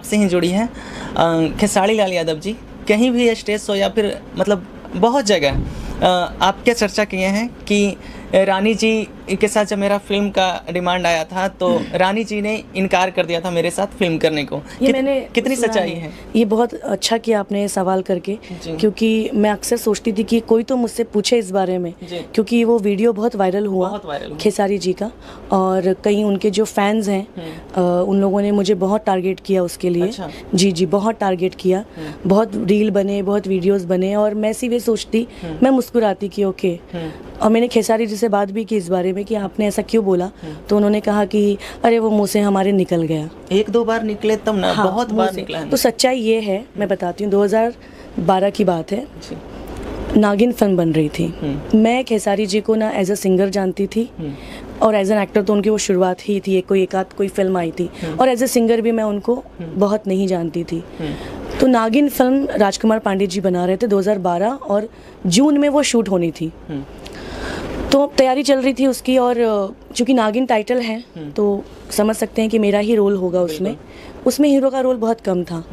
आपसे ही जुड़ी है। खेसारी लाल यादव जी, कहीं भी स्टेज शो या फिर मतलब बहुत जगह आप क्या चर्चा किए हैं कि रानी जी के साथ जब मेरा फिल्म का डिमांड आया था तो रानी जी ने इनकार कर दिया था मेरे साथ फिल्म करने को। ये मैंने कितनी सुना सच्चाई है? ये बहुत अच्छा किया आपने ये सवाल करके, क्योंकि मैं अक्सर सोचती थी कि कोई तो मुझसे पूछे इस बारे में, क्योंकि वो वीडियो बहुत वायरल हुआ खेसारी जी का, और कई उनके जो फैंस हैं उन लोगों ने मुझे बहुत टारगेट किया उसके लिए। अच्छा। जी जी, बहुत टारगेट किया, बहुत रील बने, बहुत वीडियोस बने, और मैं सीधे सोचती, मैं मुस्कुराती कि ओके। और मैंने खेसारी जी से बात भी की इस बारे में कि आपने ऐसा क्यों बोला, तो उन्होंने कहा कि अरे वो मुँह से हमारे निकल गया। एक दो बार निकले तब ना, हाँ, बहुत बार निकला है। तो सच्चाई ये है, मैं बताती हूँ, 2012 की बात है, नागिन फिल्म बन रही थी। मैं खेसारी जी को ना एज अ सिंगर जानती थी, और एज एन एक्टर तो उनकी वो शुरुआत ही थी, कोई फिल्म आई थी, और एज ए सिंगर भी मैं उनको बहुत नहीं जानती थी। तो नागिन फिल्म राजकुमार पांडे जी बना रहे थे 2012, और जून में वो शूट होनी थी। तो तैयारी चल रही थी उसकी, और चूंकि नागिन टाइटल है तो समझ सकते हैं कि मेरा ही रोल होगा उसमें हीरो का रोल बहुत कम था।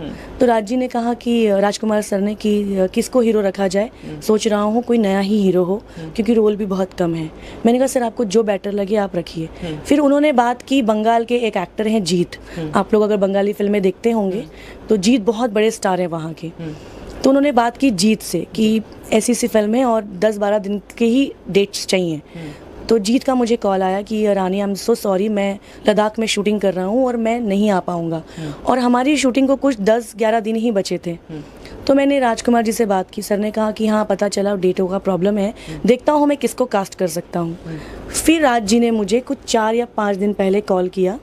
तो राज जी ने कहा कि राजकुमार सर ने कि किसको हीरो रखा जाए, सोच रहा हूँ कोई नया ही हीरो हो, क्योंकि रोल भी बहुत कम है। मैंने कहा सर आपको जो बेटर लगे आप रखिए। फिर उन्होंने बात की, बंगाल के एक एक्टर हैं जीत, आप लोग अगर बंगाली फिल्में देखते होंगे तो जीत बहुत बड़े स्टार हैं वहाँ के। तो उन्होंने बात की जीत से कि ऐसी सी फिल्म है और 10-12 दिन के ही डेट्स चाहिए। तो जीत का मुझे कॉल आया कि रानी आई एम सो सॉरी, मैं लद्दाख में शूटिंग कर रहा हूँ और मैं नहीं आ पाऊँगा, और हमारी शूटिंग को कुछ 10-11 दिन ही बचे थे। तो मैंने राजकुमार जी से बात की, सर ने कहा कि हाँ पता चला डेटों का प्रॉब्लम है, देखता हूँ मैं किसको कास्ट कर सकता हूँ। फिर राज जी ने मुझे कुछ 4 या 5 दिन पहले कॉल किया,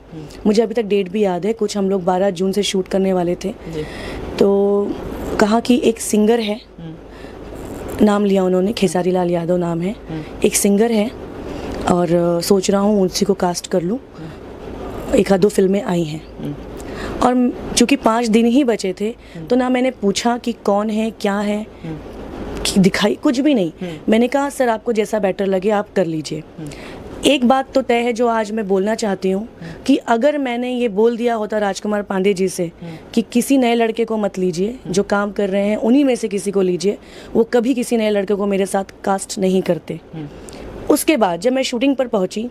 मुझे अभी तक डेट भी याद है, कुछ हम लोग 12 जून से शूट करने वाले थे। तो कहा कि एक सिंगर है, नाम लिया उन्होंने, खेसारी लाल यादव नाम है, एक सिंगर है और सोच रहा हूँ उसी को कास्ट कर लूँ, 1-2 फिल्में आई हैं। और चूँकि 5 दिन ही बचे थे तो ना मैंने पूछा कि कौन है क्या है, कि दिखाई कुछ भी नहीं। मैंने कहा सर आपको जैसा बेटर लगे आप कर लीजिए। एक बात तो तय है जो आज मैं बोलना चाहती हूँ कि अगर मैंने ये बोल दिया होता राजकुमार पांडे जी से कि किसी नए लड़के को मत लीजिए, जो काम कर रहे हैं उन्हीं में से किसी को लीजिए, वो कभी किसी नए लड़के को मेरे साथ कास्ट नहीं करते। उसके बाद जब मैं शूटिंग पर पहुंची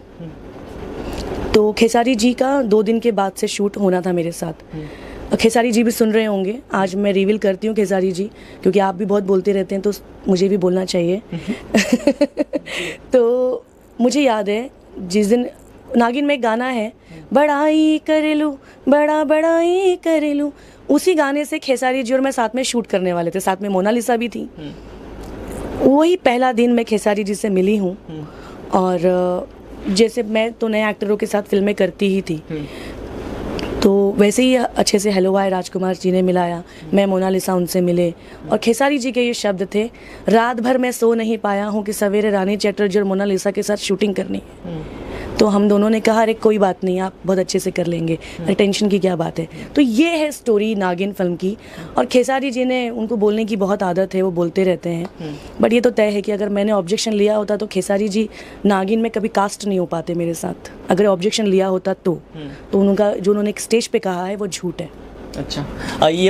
तो खेसारी जी का 2 दिन के बाद से शूट होना था मेरे साथ। खेसारी जी भी सुन रहे होंगे, आज मैं रिवील करती हूँ खेसारी जी, क्योंकि आप भी बहुत बोलते रहते हैं तो मुझे भी बोलना चाहिए। तो मुझे याद है जिस दिन नागिन में एक गाना है, बड़ाई कर लूँ बड़ा बड़ाई कर लूँ, उसी गाने से खेसारी जी और मैं साथ में शूट करने वाले थे, साथ में मोनालिसा भी थी। वही पहला दिन मैं खेसारी जी से मिली हूँ, और जैसे मैं तो नए एक्टरों के साथ फिल्में करती ही थी, तो वैसे ही अच्छे से हेलो हाय राजकुमार जी ने मिलाया, मैं मोनालिसा उनसे मिले, और खेसारी जी के ये शब्द थे, रात भर मैं सो नहीं पाया हूँ कि सवेरे रानी चैटर्जी और मोनालिसा के साथ शूटिंग करनी है। तो हम दोनों ने कहा अरे कोई बात नहीं, आप बहुत अच्छे से कर लेंगे, टेंशन की क्या बात है। तो ये है स्टोरी नागिन फिल्म की, और खेसारी जी ने, उनको बोलने की बहुत आदत है, वो बोलते रहते हैं, बट ये तो तय है कि अगर मैंने ऑब्जेक्शन लिया होता तो खेसारी जी नागिन में कभी कास्ट नहीं हो पाते मेरे साथ। अगर ऑब्जेक्शन लिया होता तो उनका जो उन्होंने एक स्टेज पे कहा है वो झूठ है। अच्छा, ये